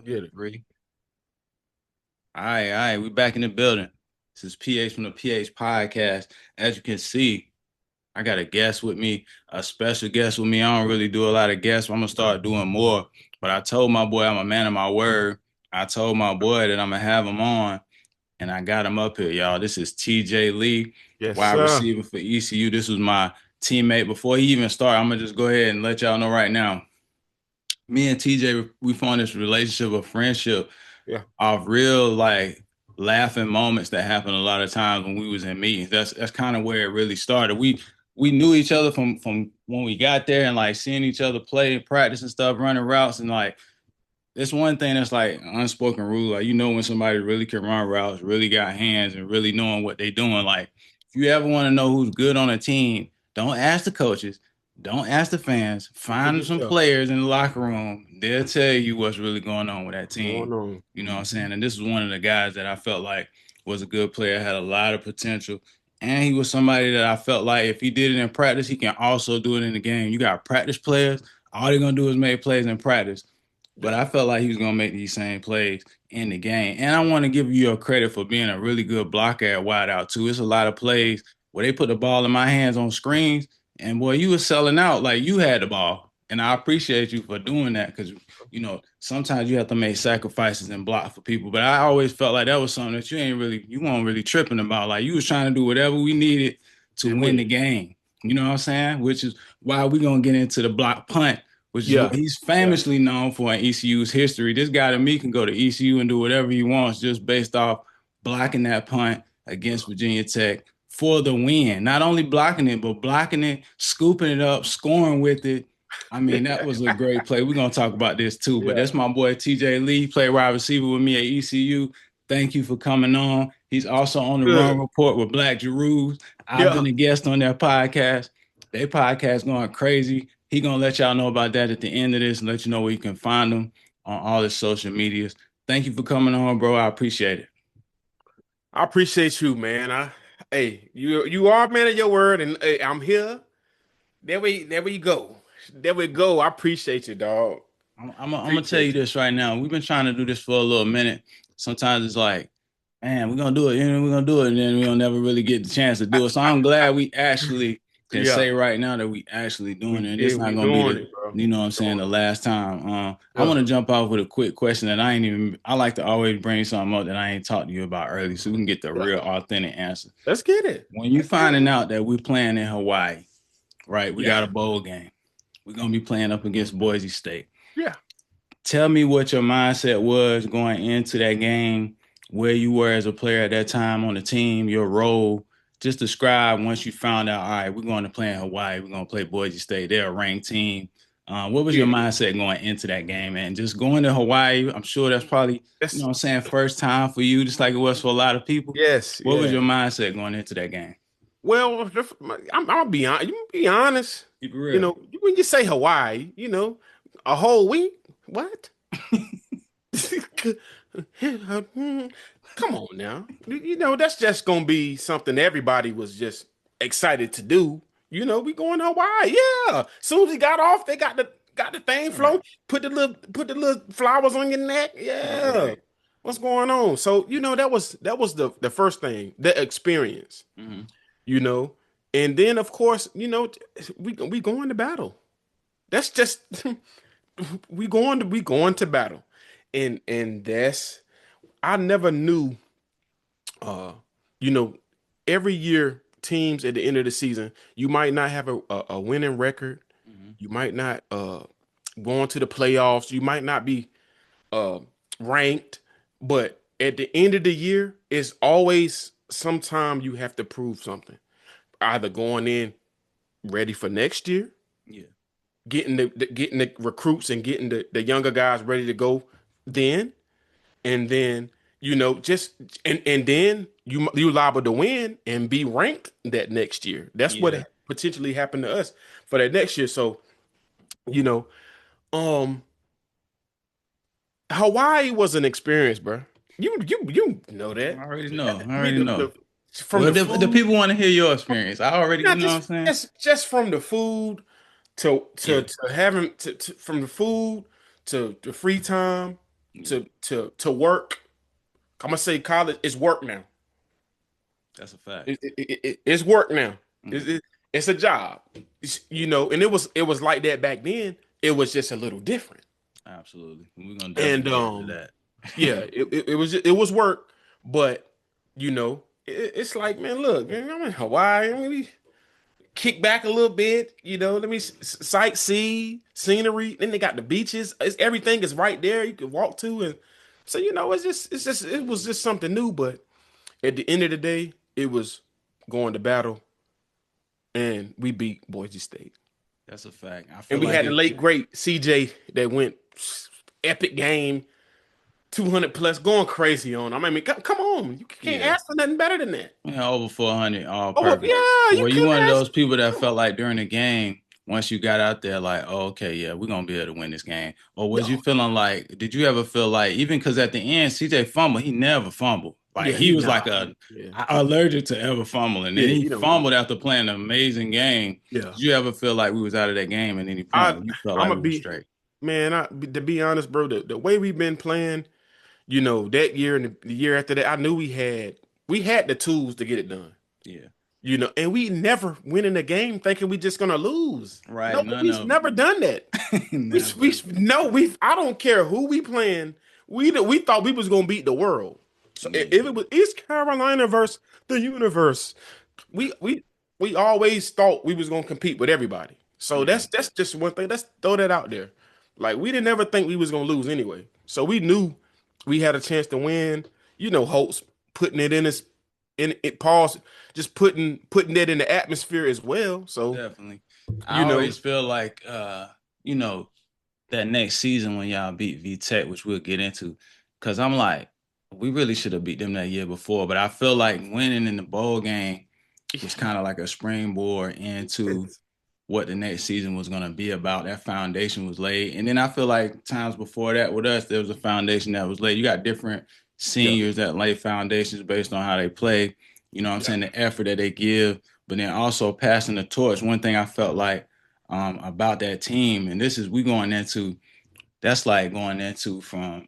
Get it. Three. All right. We back in the building. This is PH from the PH podcast. As you can see, I got a guest with me, a special guest with me. I don't really do a lot of guests. I'm gonna start doing more. But I told my boy I'm a man of my word. I told my boy that I'm gonna have him on, and I got him up here, y'all. This is TJ Lee, Yes, wide sir. receiver for ECU. This was my teammate. Before he even started, I'm gonna just go ahead and let y'all know right now. Me and TJ, we formed this relationship of friendship Yeah. of real like laughing moments that happen a lot of times when we was in meetings. That's kind of where it really started. We knew each other from when we got there and like seeing each other play and practice and stuff, running routes and like it's one thing that's like unspoken rule. Like you know when somebody really can run routes, really got hands, and really knowing what they're doing. Like if you ever want to know who's good on a team, don't ask the coaches, don't ask the fans. For Find some yourself. players in the locker room. They'll tell you what's really going on with that team. Going on. You know what I'm saying? And this is one of the guys that I felt like was a good player, had a lot of potential. And he was somebody that I felt like if he did it in practice, he can also do it in the game. You got practice players. All they're gonna do is make plays in practice. But Yeah. I felt like he was gonna make these same plays in the game. And I want to give you your credit for being a really good blocker at wideout too. It's a lot of plays where they put the ball in my hands on screens, and boy, you was selling out like you had the ball. And I appreciate you for doing that because sometimes you have to make sacrifices and block for people. But I always felt like that was something that you weren't really tripping about. Like you was trying to do whatever we needed to And win win. the game. You know what I'm saying? Which is why we're gonna get into the block punt, which is Yeah. what he's Yeah. famously known for in ECU's history. This guy to me can go to ECU and do whatever he wants just based off blocking that punt against Virginia Tech for the win. Not only blocking it, but blocking it, scooping it up, scoring with it. I mean, that was a great play. We're going to talk about this too, but Yeah. that's my boy TJ Lee, played wide receiver with me at ECU. Thank you for coming on. He's also on the Run Good. Report with Black Jerus. I've Yeah. been a guest on their podcast. Their podcast going crazy. He gonna let y'all know about that at the end of this and let you know where you can find him on all his social medias. Thank you for coming on, bro. I appreciate it. I appreciate you, man. Hey, you are a man of your word, and hey, I'm here. There we go. There we go. I appreciate you, dog. I'm gonna tell you Appreciate you. this right now. We've been trying to do this for a little minute. Sometimes it's like, man, we're gonna do it, and we're gonna do it, and then we don't never really get the chance to do it. So I'm glad we actually can Yeah. say right now that we actually doing it. And it's Yeah, not we gonna be doing the, it, bro. you know what I'm We saying, doing the it. last time. I Yeah. want to jump off with a quick question that I like to always bring something up that I ain't talked to you about early, so we can get the Yeah. real authentic answer. Let's get it. When you Let's get it. finding out that we're playing in Hawaii, right? We Yeah. got a bowl game. We're gonna be playing up against Boise State. Yeah. Tell me what your mindset was going into that game, where you were as a player at that time on the team, your role. Just describe once you found out, all right, we're going to play in Hawaii, we're going to play Boise State, they're a ranked team. What was your Yeah. mindset going into that game? And just going to Hawaii, I'm sure that's probably, That's what I'm saying, first time for you, just like it was for a lot of people. yes, What was yeah. your mindset going into that game? Well, I'll be honest. You be honest. Keep it real. When you say Hawaii, a whole week. What? Come on now. That's just gonna be something everybody was just excited to do. We going to Hawaii. Yeah. Soon as he got off, they got the thing All right. float. Put the little flowers on your neck. Yeah. Right. What's going on? So, that was the first thing, the experience, Mhm. you know. And then of course, we going to battle. That's just we going to battle. And that's I never knew uh you know every year teams at the end of the season, you might not have a winning record, Mhm. you might not go on to the playoffs, you might not be uh ranked, but at the end of the year it's always sometime you have to prove something, either going in ready for next year, Yeah. getting the recruits and getting the younger guys ready to go then, and then just and then you liable to win and be ranked that next year. That's what Yeah. potentially happened to us for that next year. So you know, um, Hawaii was an experience, bro. You know I that. already know. I I mean, already know. from Well, the the food, people want to hear your experience. I already, you not know what I'm just saying? just from the food to Yeah. having from the food to the free time. Yeah, to work. I'm gonna say college is work now. that's a fact. It's work now. It's, Mm, it, it's a job. And it was like that back then. It was just a little different. absolutely. We're gonna And definitely get into that. yeah, it was work, but it's like, man, look, man, I'm in Hawaii. Let me kick back a little bit. Let me sightsee, scenery. Then they got the beaches. Everything is right there. You can walk to, and so it was just something new. But at the end of the day, it was going to battle, and we beat Boise State. That's a fact. I And feel we like had the it. late great CJ that went epic game, 200 plus, going crazy on. I mean, come on, you can't Yeah, ask for nothing better than that. yeah, over 400 all Oh purpose. yeah, you Were you couldn't one of ask. those people that felt like during the game, once you got out there, like, oh, okay, yeah, we're gonna be able to win this game? Or was you No, feeling like, did you ever feel like, even because at the end, CJ fumbled, he never fumbled. Like yeah, he was nah, like yeah, allergic to ever fumbling. And yeah, he he don't do fumbled that. after playing an amazing game. Yeah, Did you ever feel like we was out of that game at any point I where you felt I'm like gonna we were be straight? man. To be honest, bro, the way we've been playing, that year and the year after that, I knew we had the tools to get it done. Yeah. And we never win in a game thinking we just gonna lose. Right. No, None we've of never done that. them. We Never. no, I don't care who we playing. We thought we was gonna beat the world. So Yeah. if it was East Carolina versus the universe, we we we always thought we was gonna compete with everybody. So Yeah. that's just one thing. Let's throw that out there. Like we didn't ever think we was gonna lose anyway. So we knew we had a chance to win. Holtz putting it in his in it pause, just putting that in the atmosphere as well. So Definitely. I you know, always feel like you know, that next season when y'all beat V Tech, which we'll get into, because I'm like, we really should have beat them that year before. But I feel like winning in the bowl game was kind of like a springboard into what the next season was going to be about. That foundation was laid. And then I feel like times before that with us, there was a foundation that was laid. You got different yeah, seniors that lay foundations based on how they play, you know what I'm yeah, saying, the effort that they give, but then also passing the torch. One thing I felt like about that team, and this is we going into that's like going into from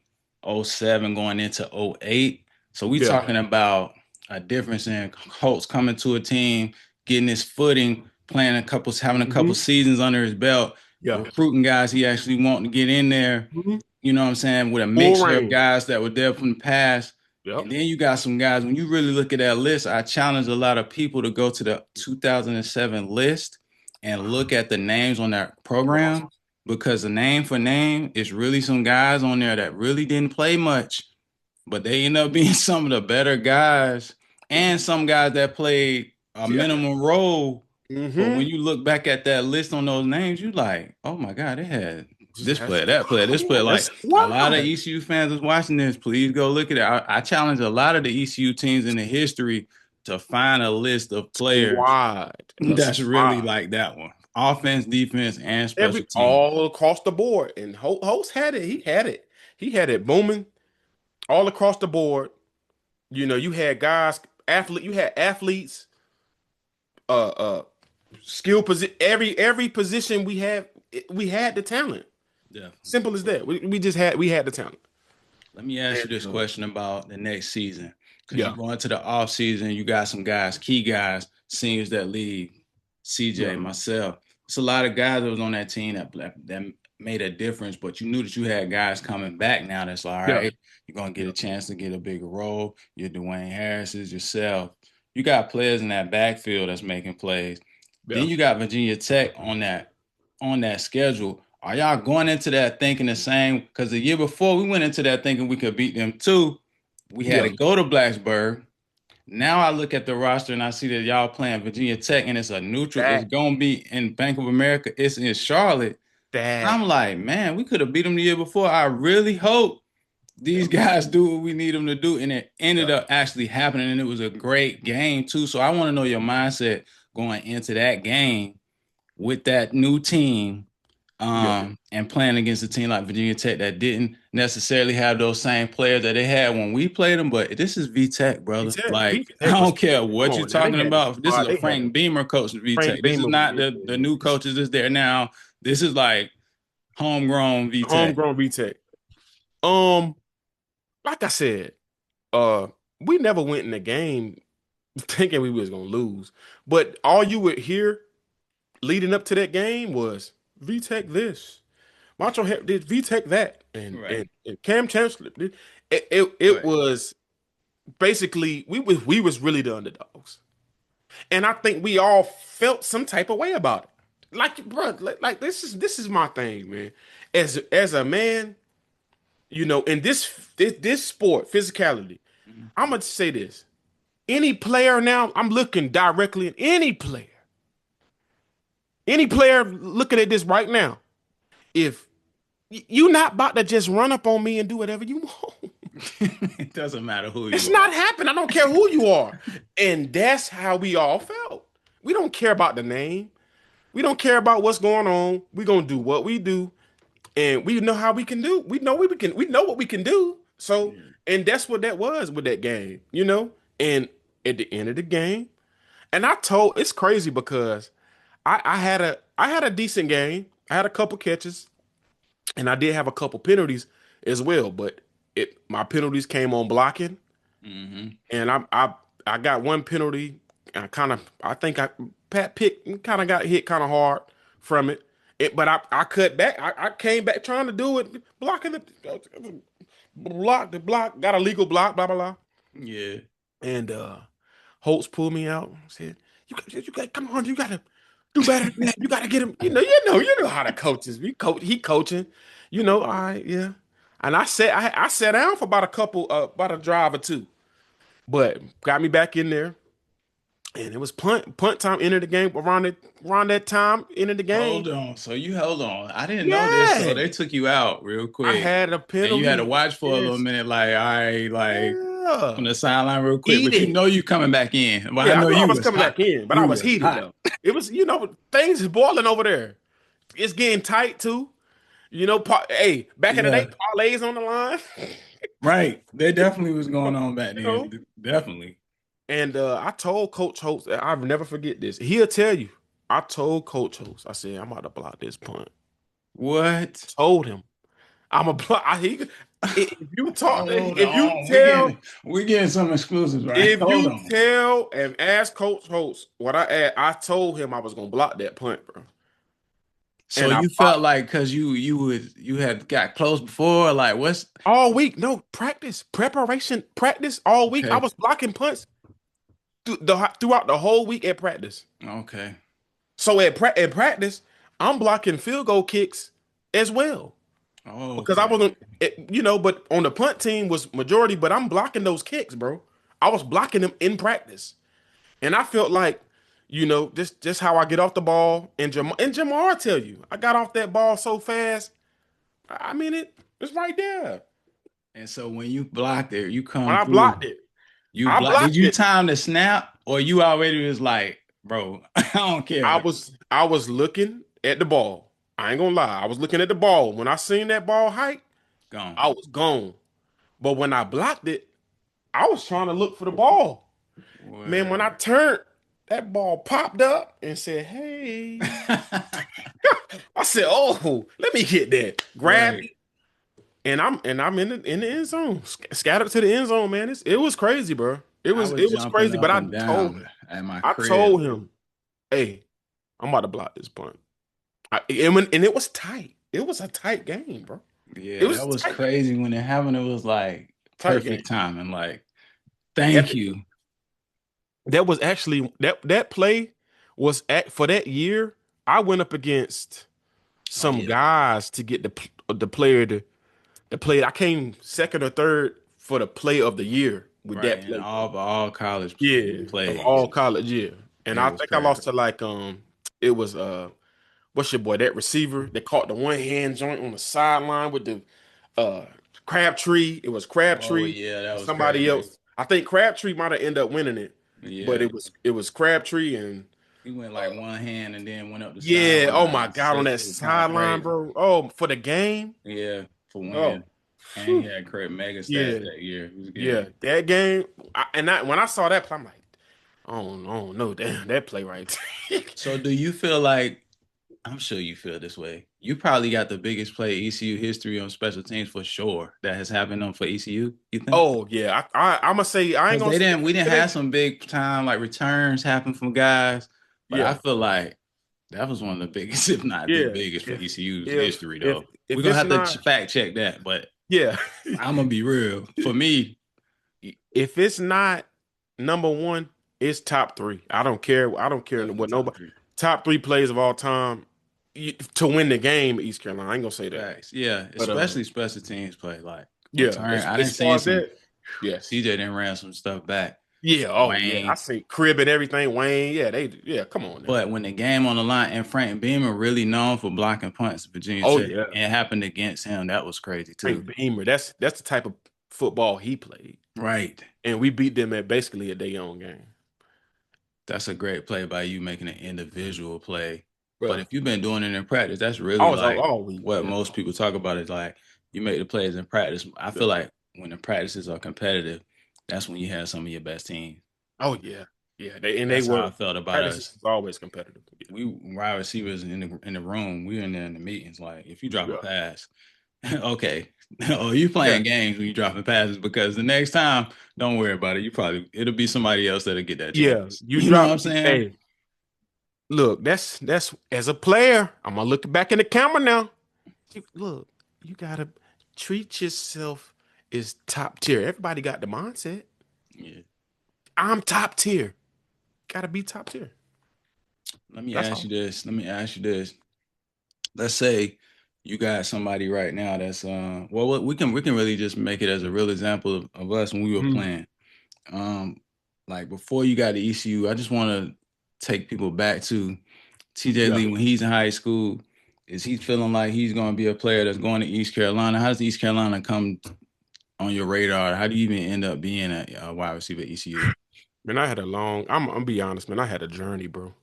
'07 going into '08. So we yeah. talking about a difference in Colts coming to a team, getting his footing, having a couple Hmm. seasons under his belt, Yeah. recruiting guys he actually wanting to get in there, Hmm. you know what I'm saying, with a Full mixture of range. guys that were there from the past. Yep. And then you got some guys, when you really look at that list, I challenge a lot of people to go to the 2007 list and look at the names on that program because the name for name is really some guys on there that really didn't play much, but they end up being some of the better guys and some guys that played a Yeah. minimum role. But when Hmm. you look back at that list on those names, you like, oh my God, they had Just this that's player, that player, this player. Like that's a lot of why ECU fans is watching this. Please go look at it. I challenge a lot of the ECU teams in the history to find a list of players a that's really squad. like that one. Offense, defense, and special Every teams. all across the board, and Host had it. He had it booming all across the board. You had guys, athlete. You had athletes, uh, uh, skill position. Every position we had the talent. Definitely. Simple as that. We had the talent. Let me ask you And this question about the next season. Because you yeah, go into the off season, you got some guys, key guys, seniors that lead, CJ, yeah, myself. It's a lot of guys that was on that team that made a difference, but you knew that you had guys coming back now that's like, all yeah, right, you're gonna get yeah, a chance to get a bigger role. You're Dwayne Harris's yourself. You got players in that backfield that's making plays. yeah. Then you got Virginia Tech on that schedule. Are y'all going into that thinking the same? Because the year before we went into that thinking we could beat them too. We had Yeah. to go to Blacksburg. Now I look at the roster and I see that y'all playing Virginia Tech and it's a neutral. It's That gonna be in Bank of America. It's in Charlotte. that I'm like, man, we could have beat them the year before. I really hope these yeah, guys do what we need them to do, and it ended yeah. up actually happening. And it was a great game too. So I want to know your mindset going into that game with that new team Yeah. and playing against a team like Virginia Tech that didn't necessarily have those same players that they had when we played them. But this is V Tech, brother. Like, V I Tech was don't care come what you're on now. They talking had the about. This is squad. a They had Frank Beamer coach of V Frank Tech. This is Beamer. not the new coaches that's there now. This is like homegrown V Tech. Homegrown V Tech. Um, like I said, uh, we never went in the game thinking we was gonna lose. But all you would hear leading up to that game was VTech this, Macho did VTech that, Right. and Cam Chancellor did. It Right. was basically we was really the underdogs, and I think we all felt some type of way about it. Like, bro, like this is my thing, man. As a man, in this sport, physicality, Mhm. I'm gonna say this. Any player now, I'm looking directly at any player looking at this right now. If you not about to just run up on me and do whatever you want. It doesn't matter who It's you are. not happening. I don't care who you are. And that's how we all felt. We don't care about the name. We don't care about what's going on. We're gonna do what we do, and we know how we can do. We know what we can do. So, Yeah. and that's what that was with that game. And at the end of the game, and it's crazy because I had a decent game. I had a couple catches, and I did have a couple penalties as well. But my penalties came on blocking, Hmm. and I got one penalty. I think Pat Pick kind of got hit kind of hard from it. But I cut back. I came back trying to do it, blocking the block, got a legal block, blah blah blah. Yeah. And Holtz pulled me out and said, you got come on, you gotta do better than that. You gotta get him. You know how the coaches. He coaching. All right, yeah. And I sat down for about a drive or two, but got me back in there. And it was punt time, into the game around that time, into the game. Hold on. So you held on. I didn't know this. So Yeah. they took you out real I quick. had a And you had to penalty. watch for a little Yes. minute, like, all right, like from Yeah. the sideline real quick. But you Heated. know you coming back in. But I Yeah, I know know I you was was coming hot. back in, but I You was was heated hot. though. It was, things is boiling over there. It's getting tight too. Hey, back in the day, Yeah. parlays on the line. Right. There definitely was going on back you then. know. Definitely. And I told Coach Holtz, I'll never forget this. He'll tell you. I told Coach Holtz, I said, I'm about to block this punt. What? Told him. I'm a block. If you talk, Hold if you on. tell, We getting some exclusives, right? if Hold you on. tell and ask Coach Holtz what I told him I was gonna block that punt, bro. So And I you felt blocked like because you had got close before, like what's all week. No practice, preparation, practice all week. I okay. was blocking punts throughout the whole week at practice. Okay. So at practice, I'm blocking field goal kicks as well because I Okay. wasn't, But on the punt team was majority, but I'm blocking those kicks, bro. I was blocking them in practice, and I felt like, just how I get off the ball. And Jamar tell you, I got off that ball so fast. I mean it's right there And so when you blocked it, you when come I through. blocked it. You I block. Did blocked you it. time the snap, or you already was like, bro, I don't I care. was I was looking at the ball. I ain't gonna lie. I was looking at the ball. When I seen that ball hike, Gone. I was gone. But when I blocked it, I was trying to look for the ball. Man, when I Word. turned, that ball popped up and said, "Hey." I said, "Oh, let me get that." Grabbed Right. it, and I'm in the end zone. Scattered to the end zone, man. It was crazy, bro. It I was was it was jumping crazy. But up I and told down him, at my I crib. told him, "Hey, I'm about to block this punt." And it was tight. It was a tight game, bro. It Yeah, was that a was tight game. crazy when it happened. It was like Tight game. perfect timing. Like, At thank the, you. that was actually that play was for that year. I went up against Oh some yeah. guys to get the player to play. I came second or third for the play of the year with Right. that And play, bro. all college Yeah, of all plays. college, yeah. And It I was think I crazy. lost to like it was what's your boy, that receiver that caught the one hand joint on the sideline with the uh Crabtree. It was Oh Crabtree yeah, that and was somebody crazy. else. I think Crabtree might have ended up winning it, but Yeah. it was Crabtree and He went like one hand and then went up the yeah. Oh sideline my and God, on said that it was kind of sideline, crazy. bro. Oh, for the game. Yeah, for Oh, winning. And he phew. had great mega stats Yeah, that year. He was yeah. getting That game, when I saw that play, I'm like, oh no, damn, that play right there. so do you feel like I'm sure you feel this way. You probably got the biggest play ECU history on special teams for sure that has happened on for ECU. You think? Oh yeah, I'm gonna say I ain't Because gonna say we didn't have today. some big time like returns happen from guys, but I Yeah, feel like that was one of the biggest, if not the yeah. biggest, for If ECU's if history. if Though we're if gonna it's have to not, fact check that, but yeah. I'm gonna be real. For me, If it's not number one, it's top three. I don't care. I don't care definitely what top nobody. three. Top three plays of all time to win the game. East Carolina. I ain't gonna say that, Facts, yeah, but especially special teams play like yeah. return. I As didn't see far as some. that, yes, TJ didn't ran some stuff back. yeah. Oh yeah. I Wayne. see Crib and everything. Wayne. Yeah, they. Yeah, come on now. But when the game on the line, and Frank Beamer really known for blocking punts at Virginia Oh Tech, yeah. and it happened against him, that was crazy too. Frank Beamer. That's the type of football he played, Right. and we beat them at basically a day on game, That's a great play by you making an individual play. But bro. if you've been doing it in practice, that's I really was like all week. what Yeah. most people talk about is like you make the plays in practice. I feel Yeah. like when the practices are competitive, that's when you have some of your best teams. Oh yeah. Yeah. They That's how I were. felt about Practice us. is always competitive. Yeah. We wide receivers in the room, we were in there in the meetings. Like if you drop a Yeah. pass, okay. Oh, you Yeah. playing games when you dropping passes because the next time, don't worry about it. It'll be somebody else that'll get that Yeah, chance. you You know what drop. I'm saying? Hey, look, that's as a player. I'm gonna look back in the camera now. Look, you gotta treat yourself as top tier. Everybody got the mindset. Yeah. I'm top tier. Gotta be top tier. Let me That's ask you all. this. Let me ask you this. Let's say you got somebody right now that's well we can really just make it as a real example of us when we were Mhm. playing. Um like before you got to ECU, I just want to take people back to TJ Yeah. Lee when he's in high school. Is he feeling like he's going to be a player that's going to East Carolina? How does East Carolina come on your radar? How do you even end up being a wide receiver at ECU? Man, I had a long. I'm gonna be honest, man. I had a journey, bro.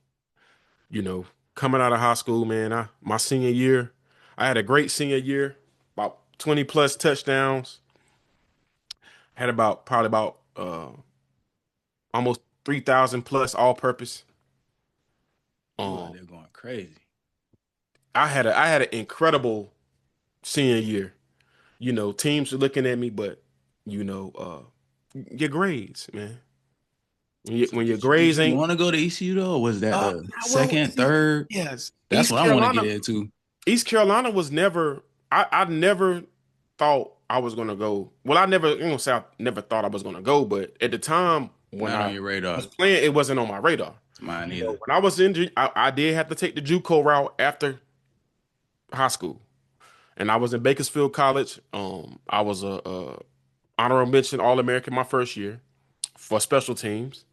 You know, coming out of high school, man. My senior year, I had a great senior year. About 20 plus touchdowns. Had about probably about almost 3,000 plus all purpose. You out Um, there going crazy. I had an incredible senior year. You know, teams are looking at me, but you know, your grades, man. So When your did grades you ain't want to go to ECU though? Or was that the well, second, see, third? yes, That's what I want to get into. East Carolina was never. I never thought I was gonna go. Well, I never, say I never thought I was gonna go, but at the time when Not on I your was radar. playing, it wasn't on my radar. Mine You know, either. when I was in, I did have to take the JUCO route after high school. And I was in Bakersfield College. I was a honorable mention All American my first year for special teams,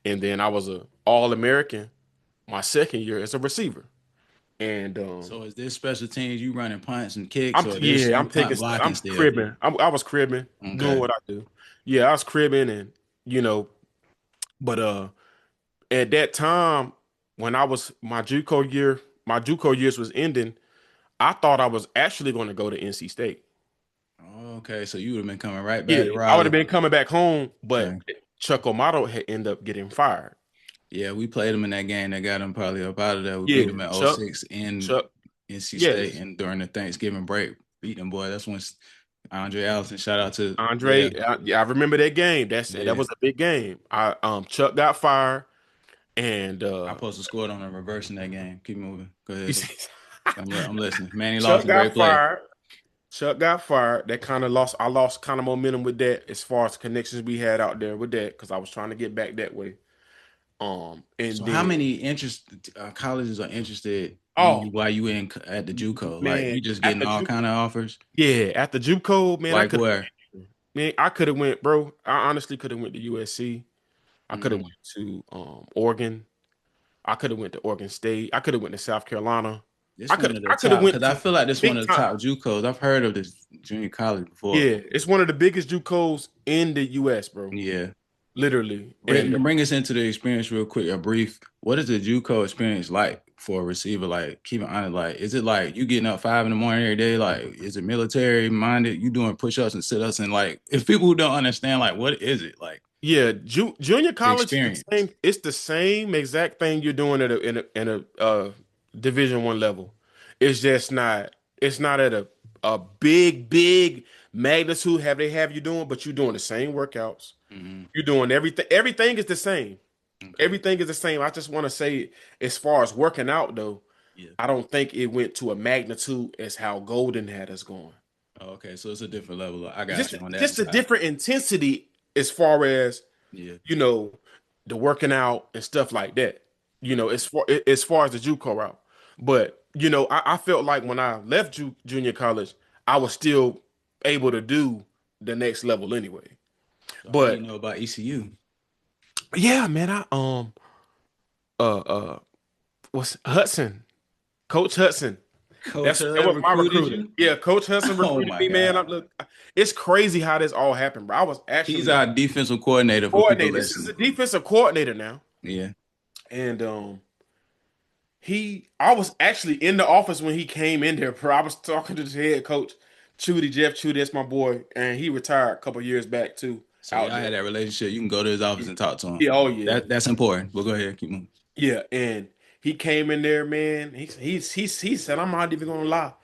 and then I was a All American my second year as a receiver. And So is this special teams you running punts and kicks, or this I'm you taking punt stuff. blocking I'm still? cribbing. I was cribbing, doing Okay. what I do. Yeah, I was cribbing, and you know, but at that time when I was my JUCO years was ending. I thought I was actually going to go to NC State. Okay. So you would have been coming right back Yeah, to I would have Raleigh. been coming back home, but Okay. Chuck O'Mato had ended up getting fired. Yeah, we played them in that game that got them probably up out of there. We beat Yeah, them at Chuck, '06 in Chuck, NC State, yes, and during the Thanksgiving break, beat them boy. That's when Andre Allison, shout out to, yeah, Andre. Yeah, I remember that game. That yeah. was a big game. I Chuck got fired, and I supposed to scored on a reverse in that game. Keep moving. Go ahead. I'm listening. Manny Chuck Lawson, great got play. fired. Chuck got fired. That kind of lost. I lost kind of momentum with that as far as connections we had out there with that because I was trying to get back that way. And So how then many colleges are interested in oh you while you in at the JUCO? Like man, you just at getting the all Ju kind of offers? yeah, at the JUCO, man, I Like could where? man, I could have went, bro. I honestly could have went to USC. I could have Mm. went to Oregon. I could have went to Oregon State. I could have went to South Carolina. This one of the I could have top, went because I to feel like this one big of the time. top JUCOs. I've heard of this junior college before. Yeah, it's one of the biggest JUCOs in the US, bro. Yeah. Literally. And Bring us into the experience real quick, a brief. What is the JUCO experience like for a receiver? Like, keep it honest. Like, is it like you getting up 5 in the morning every day? Like, is it military minded? You doing push ups and sit ups? And like, if people who don't understand, like, what is it? Like, yeah, junior the college is the experience. same. It's the same exact thing you're doing in a Division 1 level. It's just not. It's not at a big magnitude have they have you doing, but you're doing the same workouts. Hmm. You're doing everything. Everything is the same. Okay. Everything is the same. I just want to say, as far as working out though, Yeah. I don't think it went to a magnitude as how Golden had us going. Okay. So it's a different level. I It's got you on that just a side. different intensity as far as Yeah. you know the working out and stuff like that. Okay. As far as the JUCO route. But I felt like when I left junior college, I was still able to do the next level anyway. So how do you But know about ECU? yeah, man, I uh uh what's Hudson, Coach Hudson. Coach That was my recruited recruiter. you? Yeah, Coach Hudson Oh recruited my me, man. God. Look, it's crazy how this all happened, bro. I was He's actually our defensive coordinator for people coordinator. This is a listening. defensive coordinator now, Yeah. and I was actually in the office when he came in there, bro. I was talking to the head coach, Jeff Chudy, that's my boy, and he retired a couple years back too, So out y'all there. had that relationship. You can go to his office and talk to him. Yeah, oh yeah, That's important. But go ahead, keep moving. yeah. And he came in there, man. He said, I'm not even gonna lie.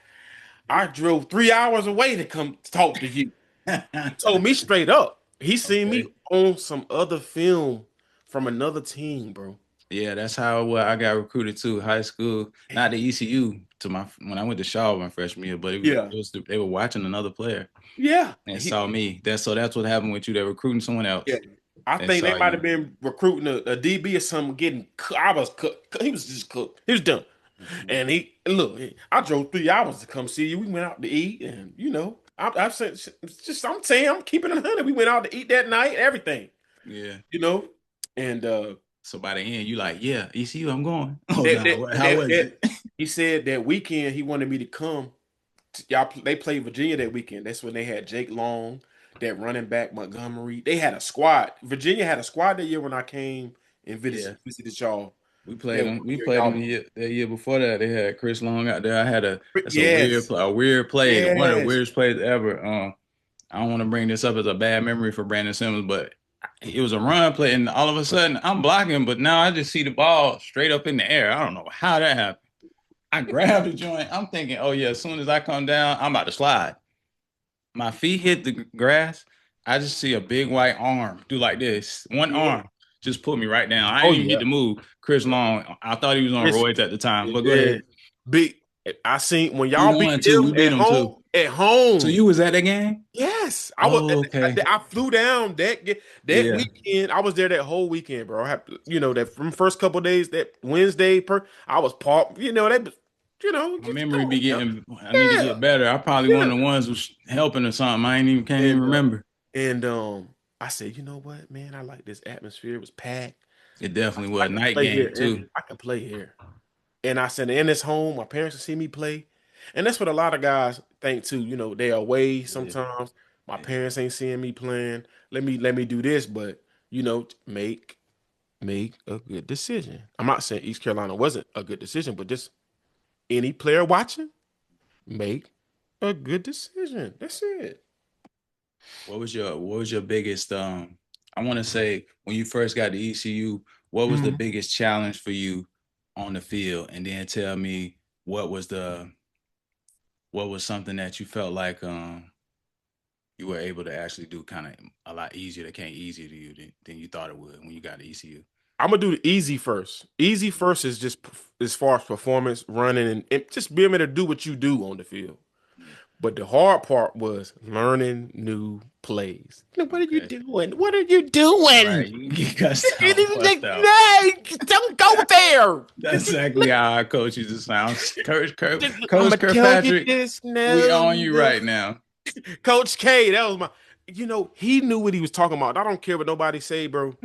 I drove 3 hours away to come talk to you. He told me straight up. He seen me Okay. on some other film from another team, bro. Yeah, that's how I got recruited to high school. Not the ECU to my when I went to Shaw my freshman year, but Yeah, they were watching another player yeah. and saw me. That's what happened with you. They're recruiting someone Yeah. else I and think they saw might have you. been recruiting a DB or something, getting I was cooked. He was just cooked. He was done. Mhm. And look, I drove 3 hours to come see you. We went out to eat, and I said, I'm saying, I'm keeping it 100. We went out to eat that night, everything, Yeah. you know. And So by the end, you like, yeah, ECU, I'm going. Oh that, no, that, how that, was that it? he said that weekend he wanted me to come. They played Virginia that weekend. That's when they had Jake Long, that running back Montgomery. They had a squad. Virginia had a squad that year when I came and Yeah. visited y'all. We played That them. one We year played them y'all. the year before that. They had Chris Long out there. I had a that's Yes, a weird play. One of the yes, weirdest plays ever. I don't want to bring this up as a bad memory for Brandon Simmons, but it was a run play, and all of a sudden I'm blocking, but now I just see the ball straight up in the air. I don't know how that happened. I grabbed the joint. I'm thinking, oh yeah, as soon as I come down, I'm about to slide. My feet hit the grass. I just see a big white arm do like this. One yeah. arm just put me right down. I Oh didn't even get yeah. to move. Chris Long, I thought he was on Chris, roids at the time, but go yeah. ahead. Big. I seen when We y'all beat won too. We them beat at them too. home. At So home. you was at that game? Yes, I was. Oh, okay. I flew down that Yeah. weekend. I was there that whole weekend, bro. I have that from first couple of days. That Wednesday, I was parked. My Get memory be going now. getting. I need to Yeah, get better. I probably one yeah. of the ones who's helping or something. I ain't even can't even And remember. I said, you know what, man? I like this atmosphere. It was packed. It definitely I was a can night play here, game and too. I can play here. And I said, and it's home. My parents will see me play. And that's what a lot of guys think too. They're away Yeah, sometimes. My yeah. parents ain't seeing me playing. Let me do this, but make a good decision. I'm not saying East Carolina wasn't a good decision, but just any player watching, make a good decision. That's it. What was your biggest I want to say when you first got to ECU, what was the Mhm. biggest challenge for you on the field? And then tell me what was what was something that you felt like you were able to actually do kind of a lot easier that came easier to you than you thought it would when you got to ECU. I'm gonna do the easy first. Easy first is just as far as performance, running, and just being able to do what you do on the field. Yeah. But the hard part was learning new plays. What are you Okay. doing? What are you doing? Right. You got It out, is like, bust out. no, don't go there. That's exactly how our coach used to sound. I'm Coach gonna tell you Kirkpatrick, this we now. on you right now. Coach K, that was he knew what he was talking about. I don't care what nobody say, bro.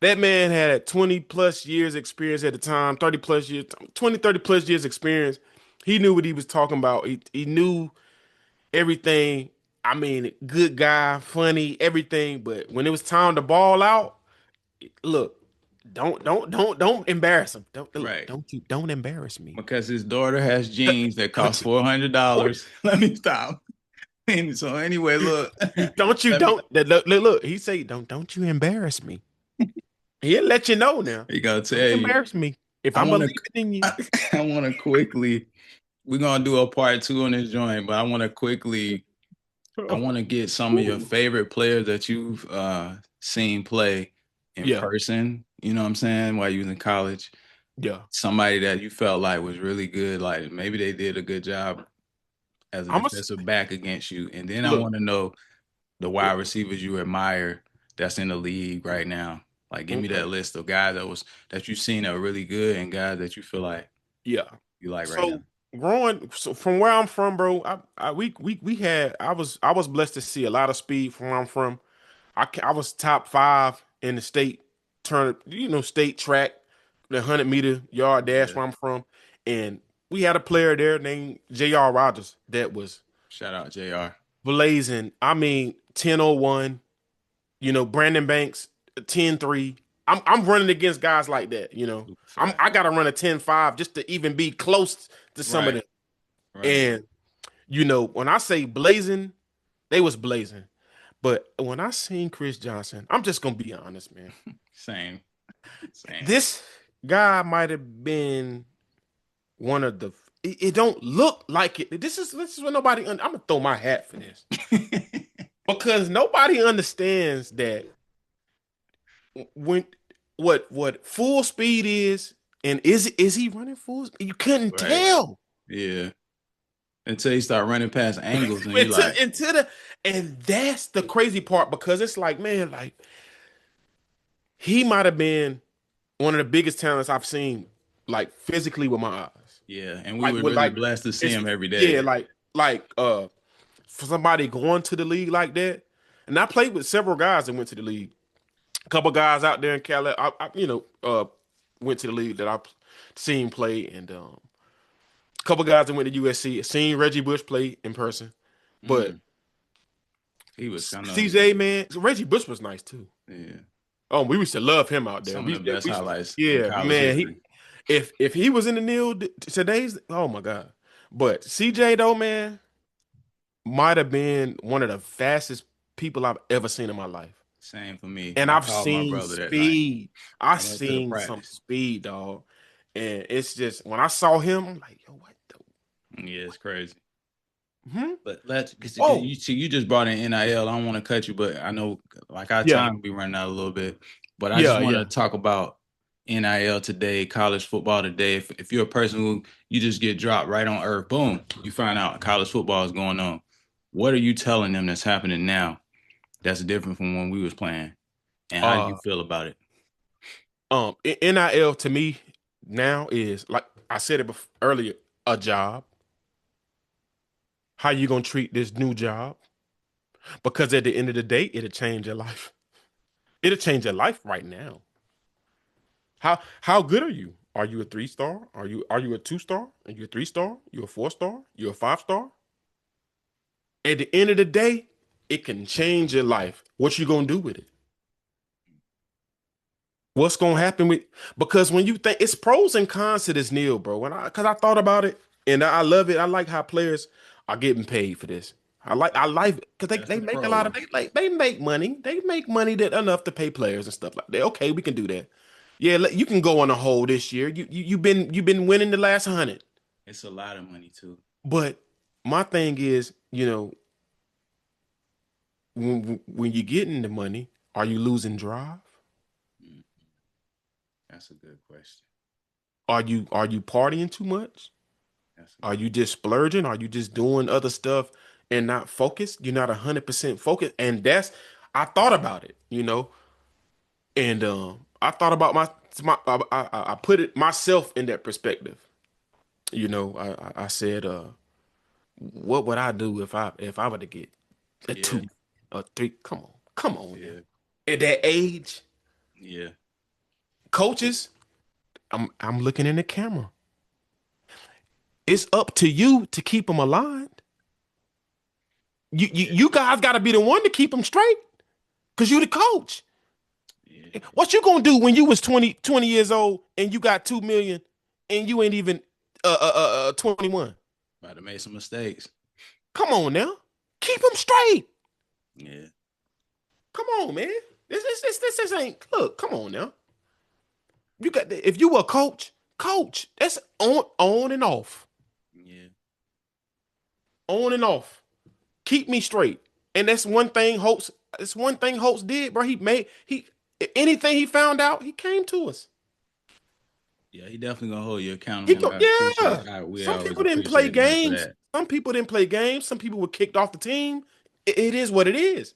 That man had 20 plus years experience at the time, 30 plus years, 20, 30 plus years experience. He knew what he was talking about. He knew everything. I mean, good guy, funny, everything. But when it was time to ball out, look, don't embarrass him. Don't look, Right. don't embarrass me. Because his daughter has jeans that cost Don't $400. Let me stop. So anyway, look, don't you let me. don't look. He say don't you embarrass me. He'll let you know now. He gonna Don't tell you. embarrass me. If I I'm want believing to. in you, I want to quickly. We're gonna do a part two on this joint, but I want to quickly. I want to get some of your Ooh. favorite players that you've seen play in Yeah, person. You know what I'm saying? While you was in college, yeah. somebody that you felt like was really good. Like maybe they did a good job as a I'm a defensive back against you. And then I look. want to know the wide receivers you admire that's in the league right now. Like, give me Okay. that list of guys that you've seen that are really good and guys that you feel like Yeah. you like right now. So so from where I'm from, bro, we had I was blessed to see a lot of speed from where I'm from. I was top five in the state state track, the 100-meter yard dash Yeah. where I'm from, and we had a player there named J.R. Rogers that was Shout out JR. blazing. I mean, 10:01. Brandon Banks, 10:3. I'm running against guys like that. Super I fast. gotta run a 10:5 just to even be close to some of Right. them. Right. And when I say blazing, they was blazing. But when I seen Chris Johnson, I'm just gonna be honest, man. Same. Same. This guy might have been one of the. It don't look like it. This is what nobody. I'm gonna throw my hat for this because nobody understands that when what full speed is, and is he running full? You couldn't Right. tell Yeah. Until you start running past angles and you into like, into the, and that's the crazy part because it's like, man, like he might have been one of the biggest talents I've seen, like physically with my eyes, yeah. And we like were with really like blessed to see it's him every yeah, day. like for somebody going to the league like that, and I played with several guys that went to the league. A couple guys out there in Cali, went to the league that I've seen play, and a couple guys that went to USC. Seen Reggie Bush play in person, but Mm. He was kind of, CJ, man, Reggie Bush was nice too. yeah, Oh, we used to love him out there. some of the best highlights in Yeah, college man. history. If he was in the today's, oh my God. But CJ though, man, might have been one of the fastest people I've ever seen in my life. Same for me. And I I've called my seen brother that night. speed. I've I went to the seen some practice. speed, dog. And it's just when I saw him, I'm like, yo, what the Yeah, it's crazy. hmm? But let's because Oh, you see, you just brought in NIL. I don't want to cut you, but I know like our yeah, time will be running out a little bit. But I just yeah, want yeah. to talk about NIL today, college football today. If you're a person who you just get dropped right on earth, boom, you find out college football is going on. What are you telling them that's happening now that's different from when we was playing? And how do you Uh feel about it? NIL to me now is like I said it earlier, a job. How you gonna treat this new job? Because at the end of the day, it'll change your life. It'll change your life right now. How good are you? Are you a 3-star? Are you a 2-star? Are you a 3-star? You a 4-star? You a 5-star? At the end of the day, it can change your life. What you gonna do with it? What's gonna happen with because when you think it's pros and cons to this Neil, bro. Because I thought about it and I love it. I like how players are getting paid for this. I like because That's they the make a lot of pros. they make money. They make money that enough to pay players and stuff like that. Okay, we can do that. Yeah, you can go on a hole this year. You've been winning the last 100. It's a lot of money too. But my thing is, when you're getting the money, are you losing drive? Mm, that's a good question. Are you partying too much? That's a Are good. you just splurging? Are you just doing other stuff and not focused? You're not 100% focused. And I thought about it, and I thought about I put it myself in that perspective. I said, what would I do if I were to get a Yeah, 2, a 3? Come on now. yeah, At that age, yeah. coaches, I'm looking in the camera. It's up to you to keep them aligned. You guys got to be the one to keep them straight because you the coach. Yeah, What you gonna do when you was 20 years old and you got 2 million and you ain't even 21? might have made some mistakes. Come on now, keep them straight. Yeah, Come on, man. This ain't look. Come on now. If you were a coach, coach. That's on and off, Yeah. on and off. Keep me straight. And that's one thing Holtz. It's one thing Holtz did, bro. He anything he found out, he came to us. Yeah, he definitely gonna hold you He accountable, go, man. I yeah. appreciate we Some always people didn't play appreciate man for games. that. Some people didn't play games. Some people were kicked off the team. It is what it is.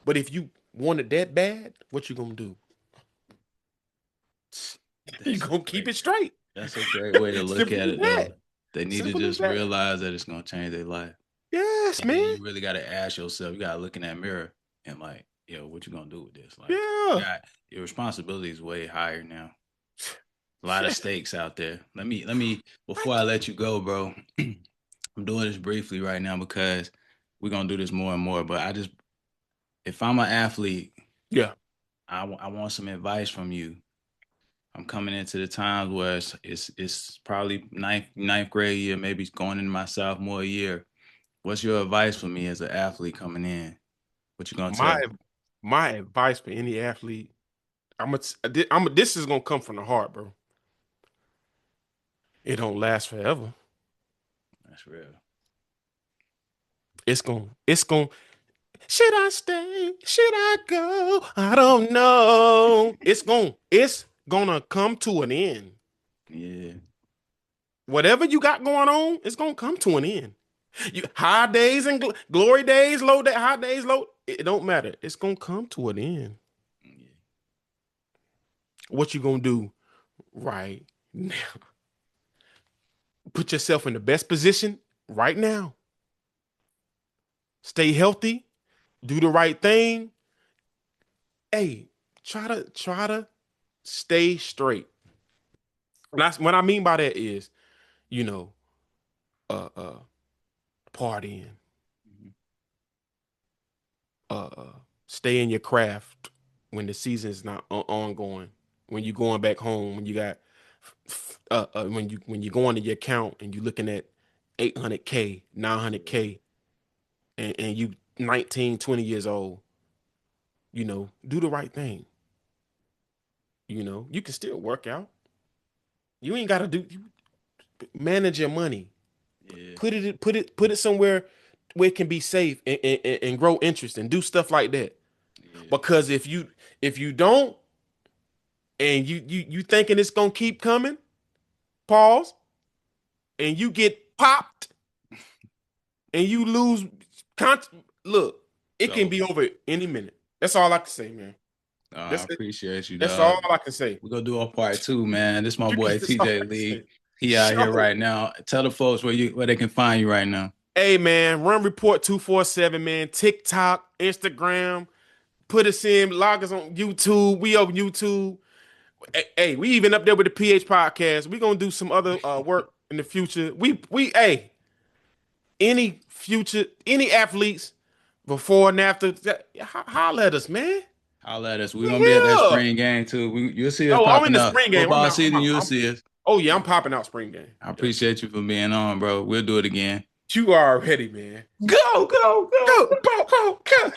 But if you want it that bad, what you gonna do? You That's a gonna keep great it straight. that's a great way to look Simple at as it that. though. They need to Simple as just that. realize that it's gonna change their life. Yes, And then man. you really gotta ask yourself, you gotta look in that mirror and like, yo, what you gonna do with this? Like Yeah. your responsibility is way higher now. A lot of stakes out there. Let me before I let you go, bro. I'm doing this briefly right now because we're gonna do this more and more. But if I'm an athlete, Yeah. I want some advice from you. I'm coming into the times where it's probably ninth grade year, maybe it's going into my sophomore year. What's your advice for me as an athlete coming in? What you gonna tell My me? my advice for any athlete, this is gonna come from the heart, bro. It don't last forever. That's real. It's gonna should I stay? Should I go? I don't know. It's gonna come to an end. Yeah, Whatever you got going on, it's gonna come to an end. You high days and glory days, low day, high days, low. It don't matter. It's gonna come to an end. yeah, What you gonna do right now? Put yourself in the best position right now. Stay healthy. Do the right thing. Hey, try to stay straight. And that's what I mean by that is, you know, uh partying, mhm, uh stay in your craft when the season's not ongoing. When you're going back home, when you got when you go into your account and you're looking at 800K, 900K, and you 19, 20 years old, do the right thing. You can still work out. You ain't got to manage your money. yeah, Put it somewhere where it can be safe and grow interest and do stuff like that. yeah. Because if you don't and you thinking it's gonna keep coming, pause, and you get popped and you lose con look, it can So be over any minute. That's all I can say, man. I That's it. appreciate you, That's all dog. I can say. We're gonna do a part two, man. This my boy That's all TJ I can say. Lee. He out here Show. right now. Tell the folks where they can find you right now. Hey man, Run Report 247, man. TikTok, Instagram. Put us in, log us on YouTube. We on YouTube. Hey, we even up there with the PH podcast. We gonna do some other work in the future. Hey, any athletes before and after, holler at us, man. Holla at us. We're We gonna be at that here. spring game too. You'll see us Oh, I'm in popping the up. spring game. Football season, you'll see us. Oh yeah, I'm popping out spring game. I Yeah. appreciate you for being on, bro. We'll do it again. You are ready, man. Go, go, go, go, go, go.